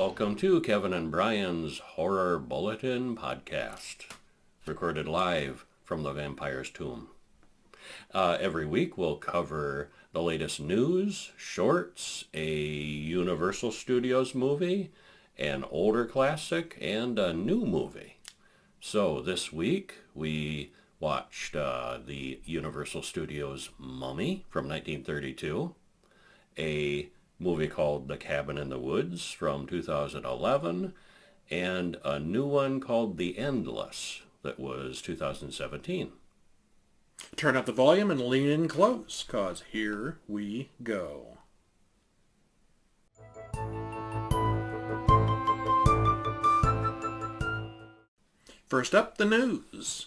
welcome to Kevin and Brian's Horror Bulletin podcast, recorded live from the vampire's tomb. Every week we'll cover the latest news, shorts, a Universal Studios movie, an older classic, and a new movie. So this week we watched the Universal Studios Mummy from 1932, a movie called The Cabin in the Woods from 2011, and a new one called The Endless that was 2017. Turn up the volume and lean in close, cause here we go. First up, the news.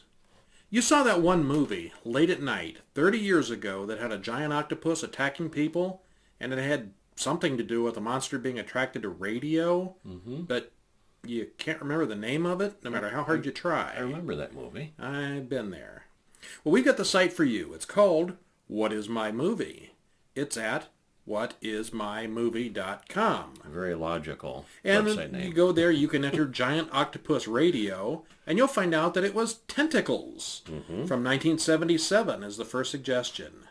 You saw that one movie, late at night, 30 years ago, that had a giant octopus attacking people, and it had something to do with a monster being attracted to radio, but you can't remember the name of it, no matter how hard you try. I remember that movie. I've been there. Well, we got the site for you. It's called What Is My Movie? It's at whatismymovie.com. A very logical and website name. You go there, you can enter Giant Octopus Radio, and you'll find out that it was Tentacles from 1977 as the first suggestion.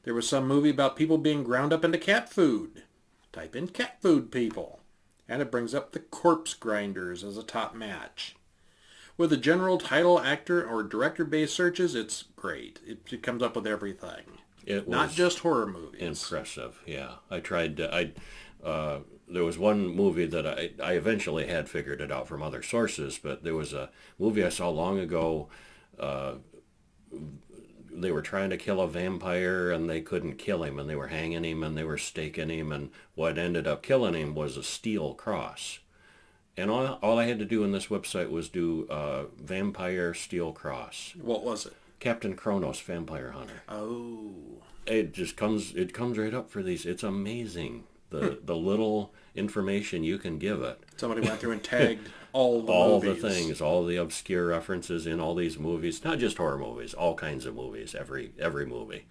There was some movie about people being ground up into cat food. Type in cat food people, and it brings up the Corpse Grinders as a top match. With the general title, actor, or director-based searches, it's great. It comes up with everything. It was not just horror movies. Impressive, yeah. I tried to, there was one movie that I eventually had figured it out from other sources, but there was a movie I saw long ago. They were trying to kill a vampire and they couldn't kill him, and they were hanging him and they were staking him, and what ended up killing him was a steel cross. And all I had to do in this website was do vampire steel cross. What was it? Captain Kronos, Vampire Hunter. Oh. It comes right up for these. It's amazing the little information you can give it. Somebody went through and tagged all the movies. The things, all the obscure references in all these movies, not just horror movies, all kinds of movies, every movie.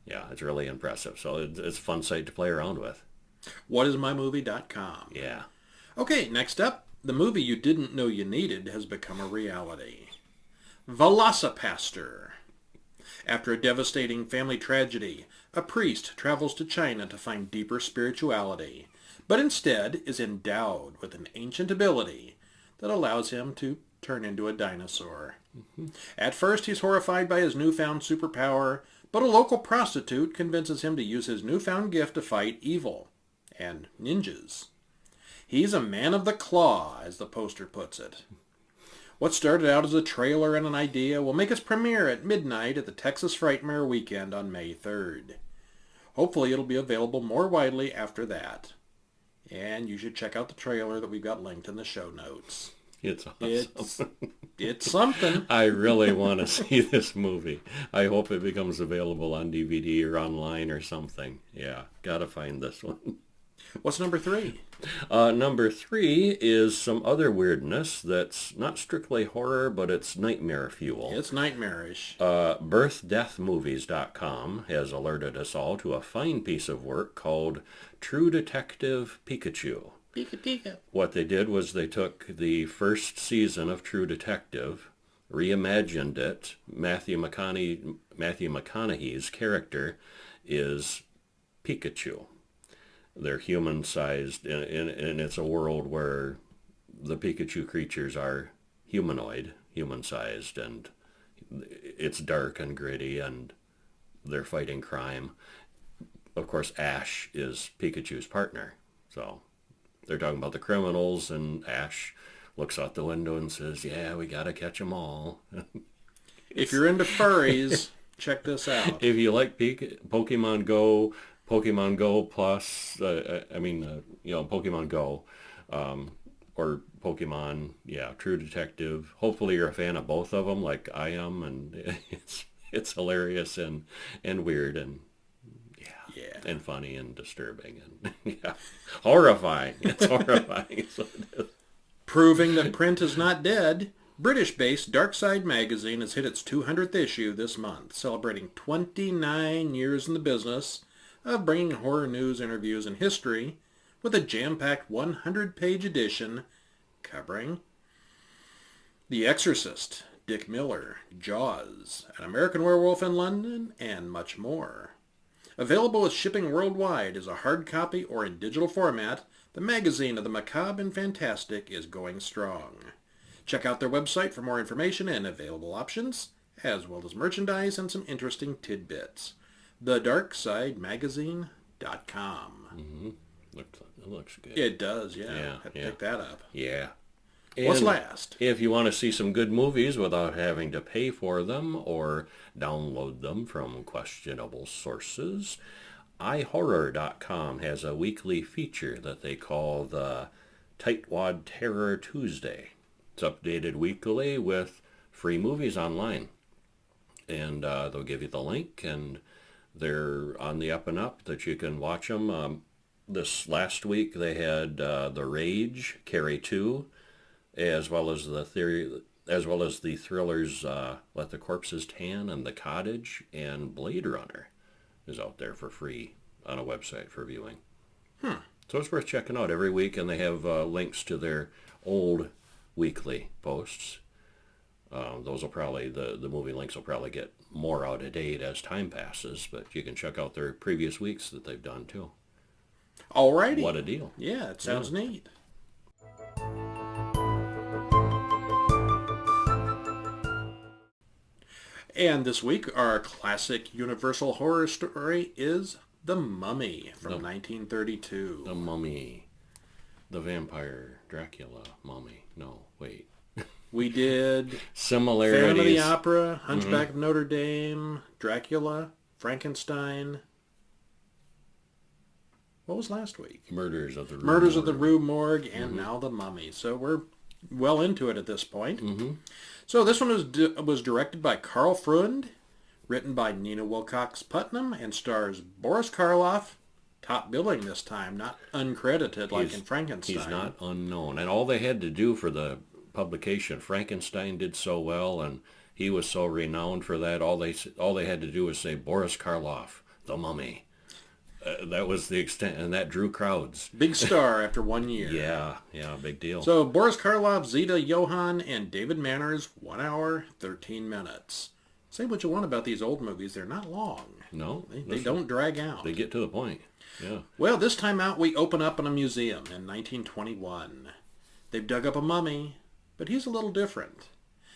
Yeah, it's really impressive. So it's a fun site to play around with. Whatismymovie.com. Yeah. Okay, next up, the movie you didn't know you needed has become a reality. Velocipaster. After a devastating family tragedy, a priest travels to China to find deeper spirituality, but instead is endowed with an ancient ability that allows him to turn into a dinosaur. At first, he's horrified by his newfound superpower, but a local prostitute convinces him to use his newfound gift to fight evil and ninjas. He's a man of the claw, as the poster puts it. What started out as a trailer and an idea will make its premiere at midnight at the Texas Frightmare weekend on May 3rd. Hopefully it'll be available more widely after that. And you should check out the trailer that we've got linked in the show notes. It's awesome. It's something. I really want to see this movie. I hope it becomes available on DVD or online or something. Yeah, gotta find this one. What's number 3? Number 3 is some other weirdness that's not strictly horror, but it's nightmare fuel. It's nightmarish. BirthDeathMovies.com has alerted us all to a fine piece of work called True Detective Pikachu. Pika Pika. What they did was they took the first season of True Detective, reimagined it. Matthew McConaughey's character is Pikachu. They're human-sized, and it's a world where the Pikachu creatures are human-sized, and it's dark and gritty, and they're fighting crime. Of course, Ash is Pikachu's partner, so they're talking about the criminals, and Ash looks out the window and says, yeah, we gotta catch them all. If you're into furries, check this out. If you like Pokemon Go Plus, Pokemon Go, or Pokemon, True Detective. Hopefully you're a fan of both of them like I am, and it's hilarious and weird and and funny and disturbing and horrifying. It's horrifying. So it is. Proving that print is not dead, British-based Darkside magazine has hit its 200th issue this month, celebrating 29 years in the business of bringing horror news, interviews, and history with a jam-packed 100-page edition covering The Exorcist, Dick Miller, Jaws, An American Werewolf in London, and much more. Available with shipping worldwide as a hard copy or in digital format, the magazine of the macabre and fantastic is going strong. Check out their website for more information and available options, as well as merchandise and some interesting tidbits. TheDarkSideMagazine.com. Mm-hmm. It looks good. It does, yeah. Have to pick that up. Yeah. What's And last? if you want to see some good movies without having to pay for them or download them from questionable sources, iHorror.com has a weekly feature that they call the Tightwad Terror Tuesday. It's updated weekly with free movies online. And they'll give you the link, and they're on the up and up that you can watch them. This last week they had The Rage, Carrie 2, as well as the thrillers Let the Corpses Tan and The Cottage, and Blade Runner is out there for free on a website for viewing. So it's worth checking out every week, and they have links to their old weekly posts. Those will probably, the movie links will probably get more out of date as time passes, but you can check out their previous weeks that they've done too. Alrighty. What a deal. Yeah, it sounds neat. And this week, our classic Universal horror story is The Mummy from 1932. The Mummy. The vampire Dracula mummy. No, wait. We did Similarities. Phantom of the Opera, Hunchback of Notre Dame, Dracula, Frankenstein. What was last week? Murders of the Rue Morgue, and now The Mummy. So we're well into it at this point. Mm-hmm. So this one was directed by Carl Freund, written by Nina Wilcox Putnam, and stars Boris Karloff, top billing this time, not uncredited like in Frankenstein. He's not unknown. And all they had to do for the publication, Frankenstein did so well, and he was so renowned for that, all they had to do was say Boris Karloff, The Mummy. That was the extent, and that drew crowds. Big star after 1 year. Yeah, big deal. So Boris Karloff, Zita Johann, and David Manners, 1 hour, 13 minutes. Say what you want about these old movies, they're not long. No. They don't drag out. They get to the point. Yeah. Well, this time out we open up in a museum in 1921. They've dug up a mummy, but he's a little different.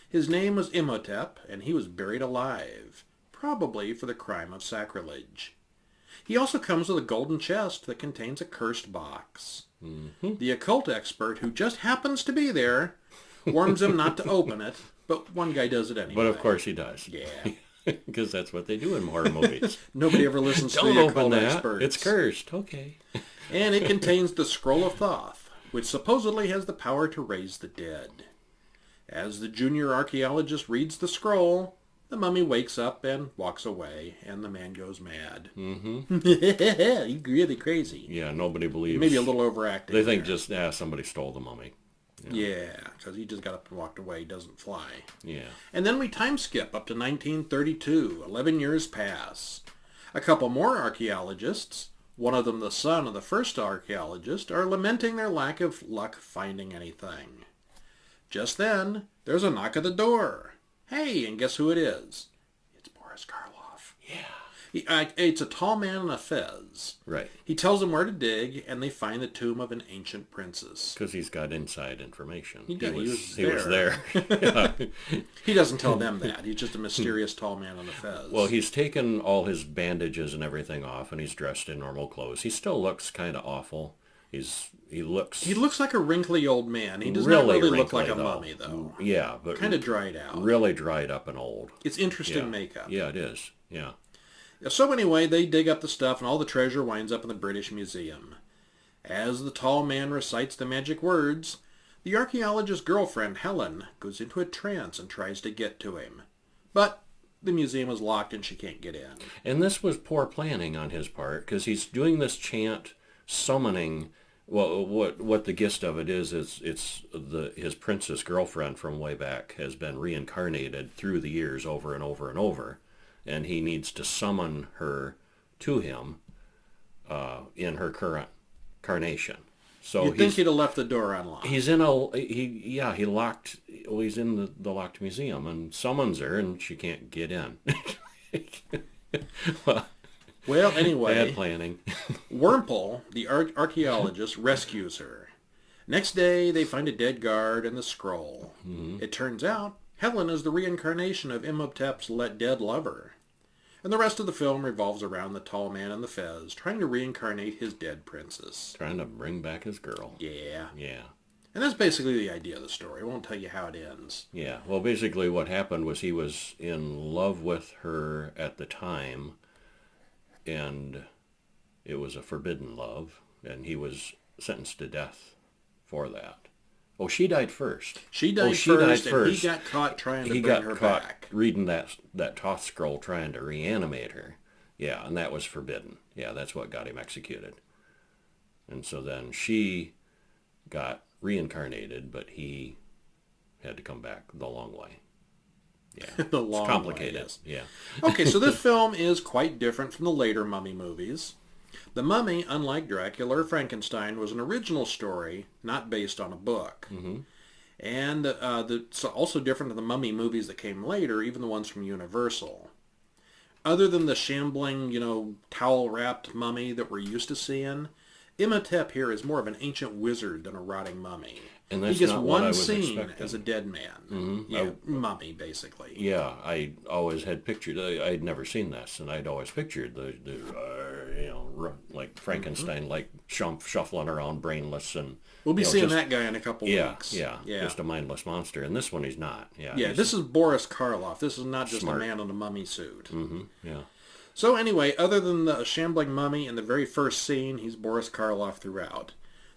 His name was Imhotep, and he was buried alive, probably for the crime of sacrilege. He also comes with a golden chest that contains a cursed box. Mm-hmm. The occult expert, who just happens to be there, warns him not to open it, but one guy does it anyway. But of course he does. Yeah. Because that's what they do in horror movies. Nobody ever listens to Don't the open occult that. experts. It's cursed. Okay. And it contains the Scroll of Thoth, which supposedly has the power to raise the dead. As the junior archaeologist reads the scroll, the mummy wakes up and walks away, and the man goes mad. Mm-hmm. He's really crazy. Yeah, nobody believes. Maybe a little overacting. They think there. just, somebody stole the mummy. Yeah, because he just got up and walked away. He doesn't fly. Yeah. And then we time skip up to 1932. 11 years pass. A couple more archaeologists, one of them the son of the first archaeologist, are lamenting their lack of luck finding anything. Just then, there's a knock at the door. Hey, and guess who it is? It's Boris Karloff. Yeah. It's a tall man in a fez. Right. He tells them where to dig, and they find the tomb of an ancient princess. Because he's got inside information. He was there. Yeah. He doesn't tell them that. He's just a mysterious tall man in a fez. Well, he's taken all his bandages and everything off, and he's dressed in normal clothes. He still looks kind of awful. He looks like a wrinkly old man. He does really not really look wrinkly, like a though. mummy, though. Yeah, but Kind of dried out. really dried up and old. It's interesting makeup. Yeah, it is. Yeah. So anyway, they dig up the stuff, and all the treasure winds up in the British Museum. As the tall man recites the magic words, the archaeologist's girlfriend, Helen, goes into a trance and tries to get to him. But the museum is locked and she can't get in. And this was poor planning on his part, because he's doing this chant summoning. Well, what the gist of it is his princess girlfriend from way back has been reincarnated through the years over and over and over, and he needs to summon her to him in her current reincarnation. So You'd think he'd have left the door unlocked. He's in the locked museum and summons her and she can't get in. Well, anyway, bad planning. Wurmple, the archaeologist, rescues her. Next day, they find a dead guard and the scroll. Mm-hmm. It turns out Helen is the reincarnation of Imhotep's dead lover. And the rest of the film revolves around the tall man in the fez trying to reincarnate his dead princess. Trying to bring back his girl. Yeah. Yeah. And that's basically the idea of the story. I won't tell you how it ends. Yeah. Well, basically what happened was he was in love with her at the time, and it was a forbidden love, and he was sentenced to death for that. Oh, she died first. She died first, and he got caught trying to bring her back. Reading that Thoth scroll trying to reanimate her. Yeah, and that was forbidden. Yeah, that's what got him executed. And so then she got reincarnated, but he had to come back the long way. Yeah, the long it's complicated. Way, yes. Yeah. Okay, so this film is quite different from the later Mummy movies. The Mummy, unlike Dracula or Frankenstein, was an original story, not based on a book. Mm-hmm. And it's also different than the Mummy movies that came later, even the ones from Universal. Other than the shambling, towel-wrapped mummy that we're used to seeing, Imhotep here is more of an ancient wizard than a rotting mummy. And that's he gets not what I one was scene expecting. as a dead man. Mm-hmm. Yeah, mummy, basically. Yeah, I always had pictured. I'd never seen this, and I'd always pictured like Frankenstein, like shuffling around, brainless, and we'll be seeing that guy in a couple weeks. Yeah, just a mindless monster. And this one, he's not. Yeah, this is Boris Karloff. This is not just smart. a man in a mummy suit. Mm-hmm. Yeah. So anyway, other than the shambling mummy in the very first scene, he's Boris Karloff throughout.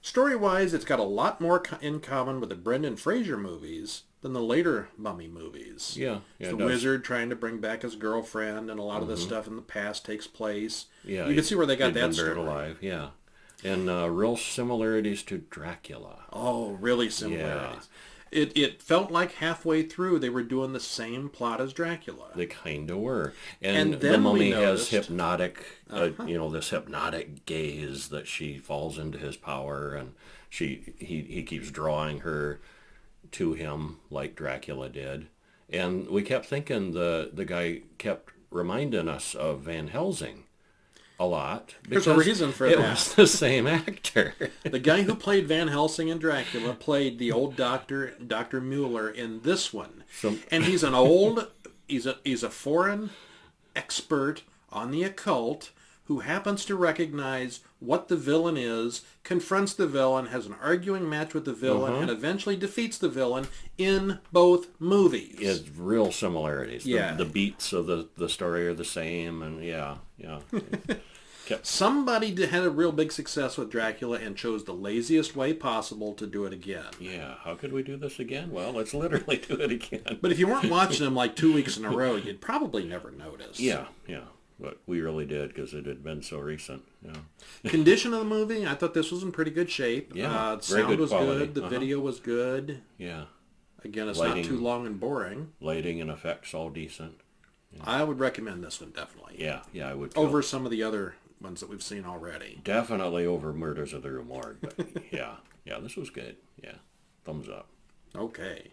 Story-wise, it's got a lot more in common with the Brendan Fraser movies than the later Mummy movies. Yeah, it's the wizard trying to bring back his girlfriend, and a lot of this stuff in the past takes place. Yeah, you can see where they got that story. Alive, yeah. And real similarities to Dracula. Oh, really similarities. It felt like halfway through they were doing the same plot as Dracula. They kind of were. And And the then we mummy noticed- has hypnotic, this hypnotic gaze that she falls into his power, and he keeps drawing her to him like Dracula did. And we kept thinking the guy kept reminding us of Van Helsing a lot. There's a reason for it that. It was the same actor. The guy who played Van Helsing in Dracula played the old doctor, Dr. Mueller, in this one. And he's a foreign expert on the occult who happens to recognize what the villain is, confronts the villain, has an arguing match with the villain, and eventually defeats the villain in both movies. It's real similarities. Yeah. The beats of the story are the same, and yeah. Somebody had a real big success with Dracula and chose the laziest way possible to do it again. Yeah, how could we do this again? Well, let's literally do it again. But if you weren't watching them like 2 weeks in a row, you'd probably never notice. Yeah. But we really did because it had been so recent. Yeah. Condition of the movie, I thought this was in pretty good shape. Yeah, the very sound good was quality. good. The video was good. Yeah. Again, it's Lighting. not too long and boring. Lighting and effects all decent. Yeah. I would recommend this one, definitely. Yeah, I would. Over some of the other ones that we've seen already. Definitely over Murders of the Rue Morgue. But yeah, this was good. Yeah, thumbs up. Okay.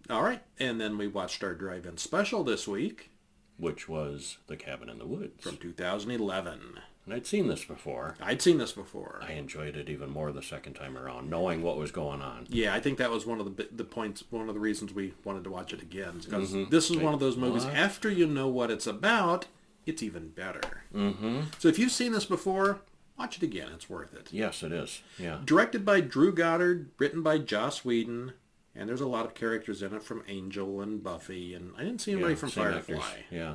All right, and then we watched our drive-in special this week. Which was The Cabin in the Woods. From 2011. And I'd seen this before. I'd seen this before. I enjoyed it even more the second time around, knowing what was going on. Yeah, I think that was one of the points, one of the reasons we wanted to watch it again. Because this is one of those movies, after you know what it's about, it's even better. Mm-hmm. So if you've seen this before, watch it again. It's worth it. Yes, it is. Yeah. Directed by Drew Goddard, written by Joss Whedon, and there's a lot of characters in it from Angel and Buffy, and I didn't see anybody from Firefly. Actors. Yeah.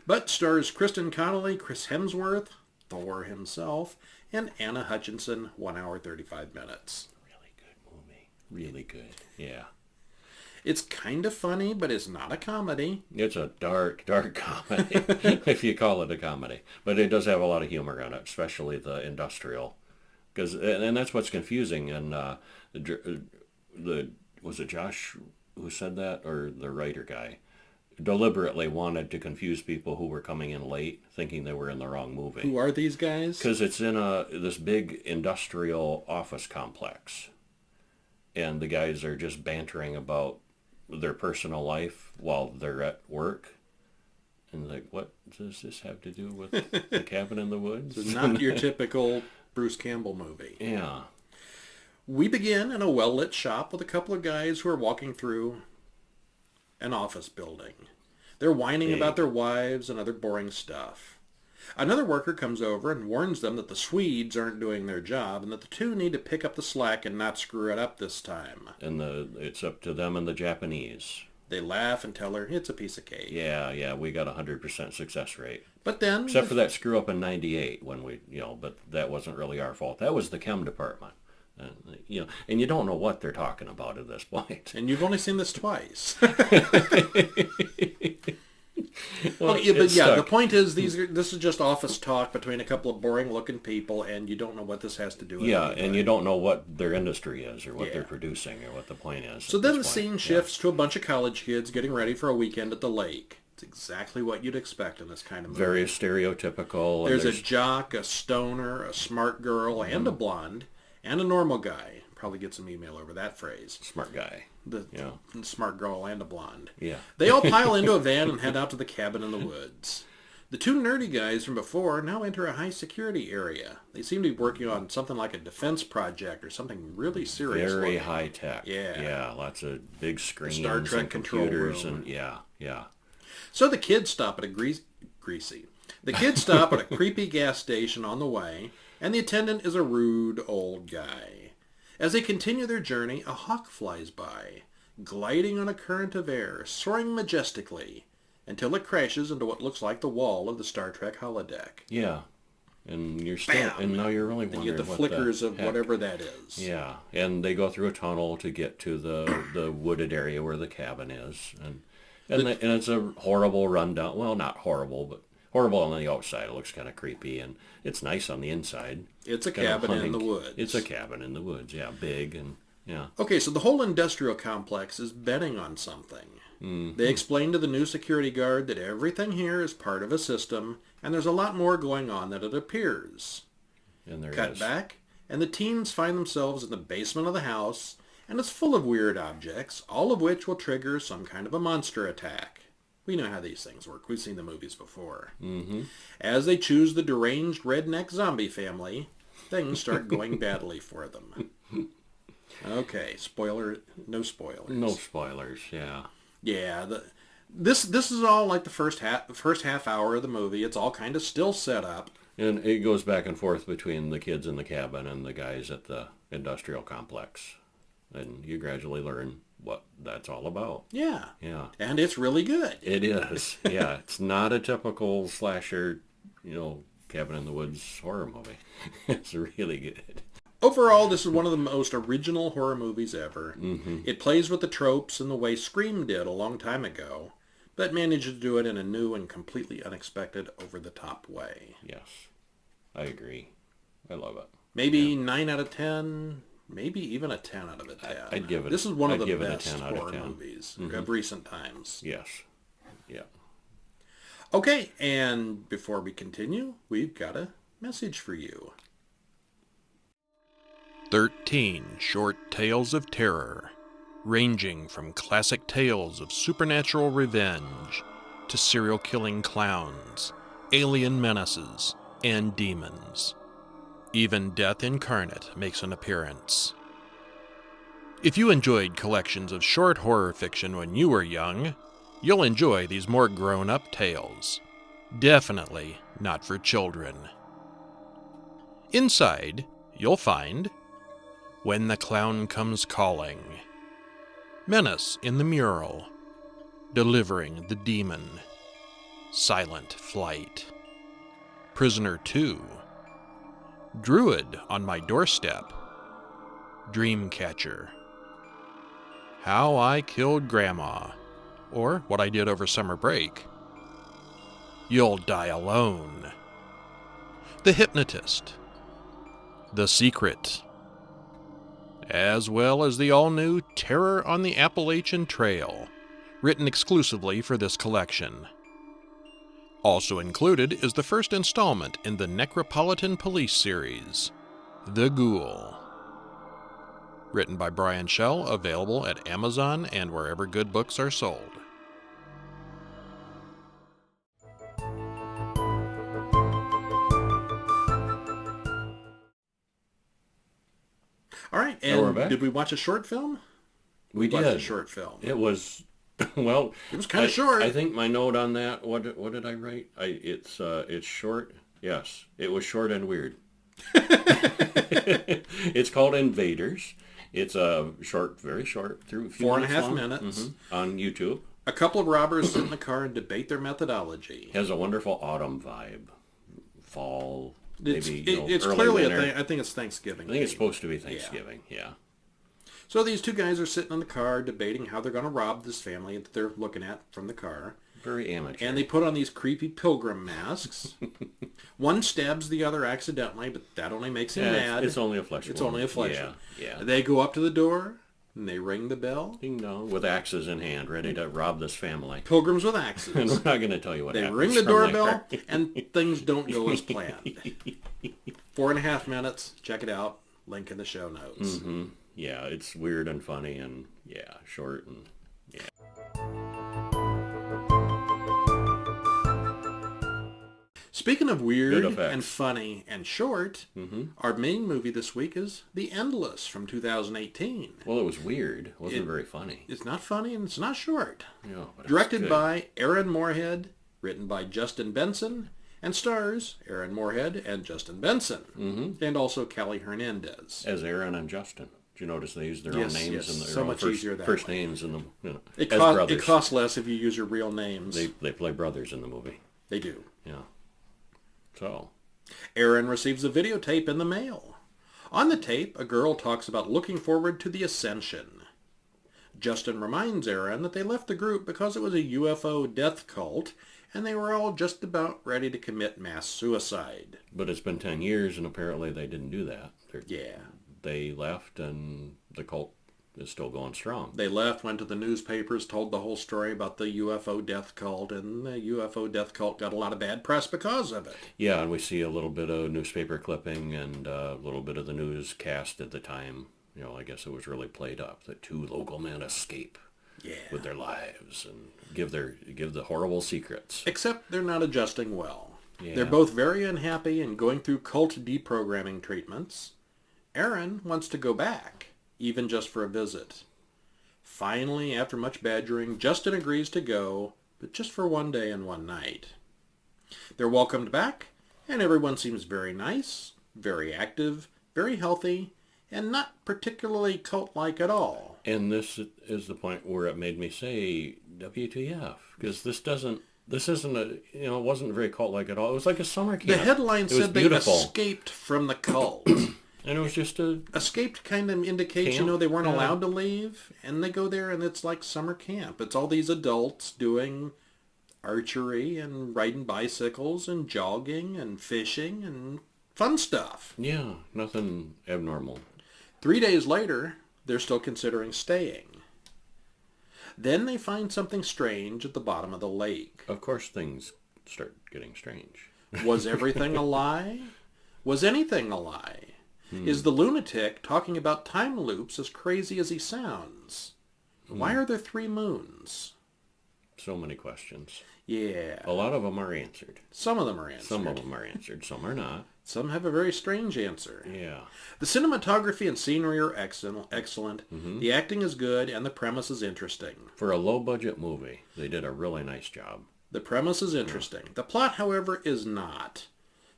But stars Kristen Connolly, Chris Hemsworth, Thor himself, and Anna Hutchinson, 1 hour, 35 minutes. Really good movie. Really good. Yeah. It's kind of funny, but it's not a comedy. It's a dark comedy, if you call it a comedy. But it does have a lot of humor in it, especially the industrial. And that's what's confusing. And was it Josh who said that, or the writer guy? deliberately wanted to confuse people who were coming in late, thinking they were in the wrong movie. Who are these guys? Because it's in this big industrial office complex. And the guys are just bantering about their personal life while they're at work. And like, what does this have to do with the cabin in the woods? It's not your typical Bruce Campbell movie. Yeah. We begin in a well-lit shop with a couple of guys who are walking through an office building. They're whining about their wives and other boring stuff. Another worker comes over and warns them that the Swedes aren't doing their job and that the two need to pick up the slack and not screw it up this time. And it's up to them and the Japanese. They laugh and tell her it's a piece of cake. Yeah, we got 100% success rate. But then... Except for that screw up in 98 when but that wasn't really our fault. That was the chem department. And you don't know what they're talking about at this point. And you've only seen this twice. Well, the point is this is just office talk between a couple of boring-looking people, and you don't know what this has to do with anything. And you don't know what their industry is or what they're producing or what the point is. So then the scene shifts to a bunch of college kids getting ready for a weekend at the lake. It's exactly what you'd expect in this kind of movie. Very stereotypical. There's a jock, a stoner, a smart girl, and a blonde, and a normal guy. Probably get some email over that phrase. Smart guy. The smart girl and a blonde. Yeah. They all pile into a van and head out to the cabin in the woods. The two nerdy guys from before now enter a high security area. They seem to be working on something like a defense project or something really serious. Very high tech. Yeah. Yeah, lots of big screens Star Trek and control computers room. and yeah. So the kids stop at The kids stop at a creepy gas station on the way, and the attendant is a rude old guy. As they continue their journey, a hawk flies by, gliding on a current of air, soaring majestically, until it crashes into what looks like the wall of the Star Trek holodeck. Yeah. And you're still, Bam! and now you're really wondering And you get the what flickers of heck. whatever that is. Yeah, and they go through a tunnel to get to the wooded area where the cabin is, and it's a horrible rundown. Well, not horrible, but horrible on the outside. It looks kind of creepy, and it's nice on the inside. It's a Kind of cabin in hunting. the woods. It's a cabin in the woods. Yeah, big and yeah. Okay, so the whole industrial complex is betting on something. Mm-hmm. They explain to the new security guard that everything here is part of a system, and there's a lot more going on than it appears. And there Cut is. back, and the teens find themselves in the basement of the house, and it's full of weird objects, all of which will trigger some kind of a monster attack. We know how these things work. We've seen the movies before. Mm-hmm. As they choose the deranged redneck zombie family, things start going badly for them. Okay, no spoilers. No spoilers. Yeah. Yeah, this is all like the first half hour of the movie. It's all kind of still set up. And it goes back and forth between the kids in the cabin and the guys at the industrial complex. And you gradually learn what that's all about. Yeah. Yeah. And it's really good. It is. Yeah. It's not a typical slasher, cabin in the woods horror movie. It's really good. Overall, this is one of the most original horror movies ever. Mm-hmm. It plays with the tropes in the way Scream did a long time ago, but manages to do it in a new and completely unexpected, over-the-top way. Yes. I agree. I love it. Maybe 9 out of 10, maybe even a 10 out of a 10. I'd give it. This is one of I'd the give best it a 10 out of horror 10. movies Mm-hmm. of recent times. Yes. Yeah. Okay, and before we continue, we've got a message for you. 13 short tales of terror, ranging from classic tales of supernatural revenge to serial-killing clowns, alien menaces, and demons. Even death incarnate makes an appearance. If you enjoyed collections of short horror fiction when you were young, you'll enjoy these more grown-up tales. Definitely not for children. Inside, you'll find When the Clown Comes Calling, Menace in the Mural, Delivering the Demon, Silent Flight, Prisoner 2, Druid on My Doorstep, Dreamcatcher, How I Killed Grandma, or What I Did Over Summer Break, You'll Die Alone, The Hypnotist, The Secret, as well as the all-new Terror on the Appalachian Trail, written exclusively for this collection. Also included is the first installment in the Necropolitan Police series, The Ghoul. Written by Brian Schell, available at Amazon and wherever good books are sold. All right, and did we watch a short film? We did. Watched a short film. It was, well... It was kind of short. I think my note on that, what did I write? It's short. Yes, it was short and weird. It's called Invaders. It's a short, very short, through 4.5 minutes. On YouTube. A couple of robbers sit in the car and debate their methodology. Has a wonderful autumn vibe. Fall, It's maybe it's early clearly winter. a thing. I think it's Thanksgiving. I think it's supposed to be Thanksgiving, yeah. So these two guys are sitting in the car debating how they're going to rob this family that they're looking at from the car. Very amateur. And they put on these creepy pilgrim masks. One stabs the other accidentally, but that only makes him mad. It's only a flesh wound. It's only a flesh Yeah, wound. yeah. They go up to the door, and they ring the bell. Ding dong, with axes in hand, ready to rob this family. Pilgrims with And axes. we're not going to tell you what They happens ring the from doorbell, there. and things don't go as planned. 4.5 minutes. Check it out. Link in the show notes. Mm-hmm. Yeah, it's weird and funny and, yeah, short and, yeah. Speaking of weird Good effects. and funny and short, our main movie this week is The Endless from 2018. Well, it was weird. It wasn't very funny. It's not funny and it's not short. Yeah, but it was Directed good. by Aaron Moorhead, written by Justin Benson, and stars Aaron Moorhead and Justin Benson, and also Kelly Hernandez. As Aaron and Justin. Did you notice they used their Yes, own names yes, and their so own much easier that first way. names in the, It as brothers. costs less if you use your real names. They play brothers in the movie. They do. Yeah. So, Aaron receives a videotape in the mail. On the tape, a girl talks about looking forward to the ascension. Justin reminds Aaron that they left the group because it was a UFO death cult, and they were all just about ready to commit mass suicide. but it's been 10 years and apparently they didn't do that. Yeah. They left and the cult is still going strong. They left, went to the newspapers, told the whole story about the UFO death cult, and the UFO death cult got a lot of bad press because of it. Yeah, and we see a little bit of newspaper clipping and a little bit of the newscast at the time. You know, I guess it was really played up that two local men escape with their lives and give the horrible secrets. Except they're not adjusting well. Yeah. They're both very unhappy and going through cult deprogramming treatments. Aaron wants to go back, even just for a visit. Finally, after much badgering, Justin agrees to go, but just for one day and one night. They're welcomed back, and everyone seems very nice, very active, very healthy, and not particularly cult-like at all. And this is the point where it made me say, WTF, because this isn't a, it wasn't very cult-like at all. It was like a summer camp. The headline It was said they beautiful. escaped from the cult. And it was just a... Escaped kind of indicates, Camp? they weren't Yeah. allowed to leave, and they go there and it's like summer camp. It's all these adults doing archery and riding bicycles and jogging and fishing and fun stuff. Yeah, nothing abnormal. 3 days later, they're still considering staying. Then they find something strange at the bottom of the lake. Of course things start getting strange. Was everything a lie? Was anything a lie? Is the lunatic talking about time loops as crazy as he sounds? Why are there 3 moons? So many questions. Yeah. A lot of them are answered. Some of them are answered. Some of them are answered. Some are not. Some have a very strange answer. Yeah. The cinematography and scenery are excellent. The acting is good, and the premise is interesting. For a low-budget movie, they did a really nice job. The premise is interesting. The plot, however, is not.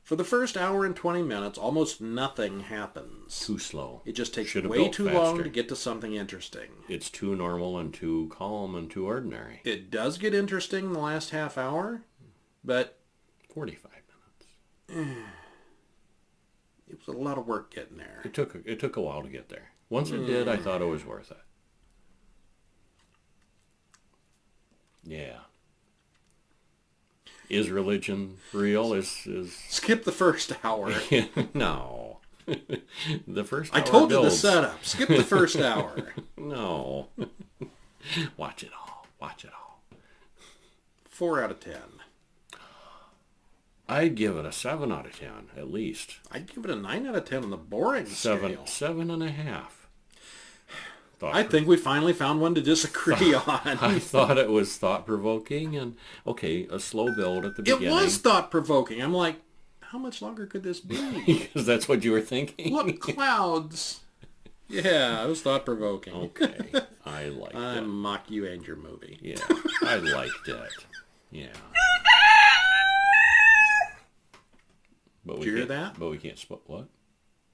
For the first hour and 20 minutes, almost nothing happens. Too slow. It just takes Should've way built too long faster. to get to something interesting. It's too normal and too calm and too ordinary. It does get interesting in the last half hour, but 45 minutes. it was a lot of work getting there. It took a while to get there. Once it did, I thought it was worth it. Yeah. Is religion real? Is Skip the first hour. no. The first I hour told you the builds. setup. Skip the first hour. No. Watch it all. Watch it all. 4 out of 10. I'd give it a 7 out of 10, at least. I'd give it a 9 out of 10 on the boring scale. 7.5. I think we finally found one to disagree on. I thought it was thought-provoking, and okay, a slow build at the beginning. It was thought-provoking. I'm like, how much longer could this be? Because that's what you were thinking. Look, clouds. Yeah, it was thought-provoking. Okay, I liked it. I mock you and your movie. Yeah, I liked it. Yeah. But Did you hear that? But we can't what?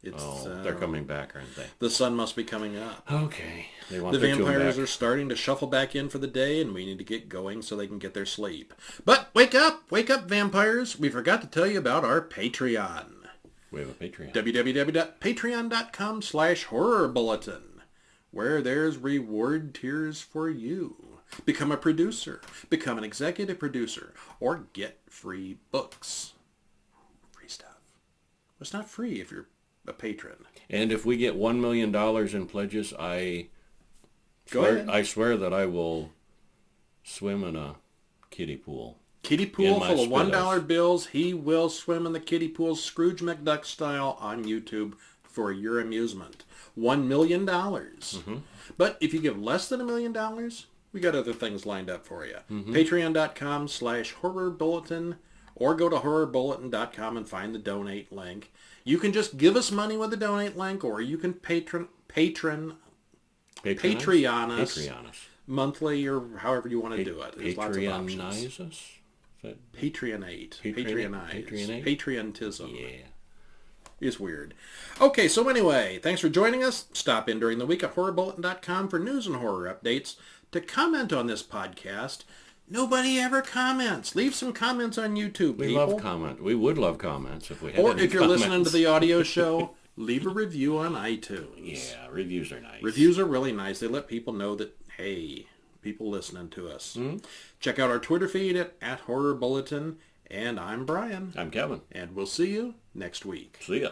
It's, they're coming back, aren't they? The sun must be coming up. Okay. They want The their tune vampires back. are starting to shuffle back in for the day, and we need to get going so they can get their sleep. But wake up, vampires! We forgot to tell you about our Patreon. We have a Patreon. www.patreon.com/horrorbulletin, where there's reward tiers for you. Become a producer, become an executive producer, or get free books. Free stuff. It's not free if you're a patron. And if we get $1 million in pledges, I swear that I will swim in a kiddie pool. Kiddie pool full of $1 Speedos. bills. He will swim in the kiddie pool Scrooge McDuck style on YouTube for your amusement. $1 million. Mm-hmm. But if you give less than $1 million, we got other things lined up for you. Mm-hmm. Patreon.com/horrorbulletin, or go to horrorbulletin.com and find the donate link. You can just give us money with the donate link, or you can Patreon us monthly, or however you want to do it. There's lots of options. Us? Patreonate. Patreonize. Patriotism. Yeah. It's weird. Okay, so anyway, thanks for joining us. Stop in during the week at horrorbulletin.com for news and horror updates. To comment on this podcast, nobody ever comments. Leave some comments on YouTube, We people. love comment. We would love comments if we had Or any if you're comments. listening to the audio show, leave a review on iTunes. Yeah, reviews are nice. Reviews are really nice. They let people know that, hey, people listening to us. Mm-hmm. Check out our Twitter feed at Horror Bulletin. And I'm Brian. I'm Kevin. And we'll see you next week. See ya.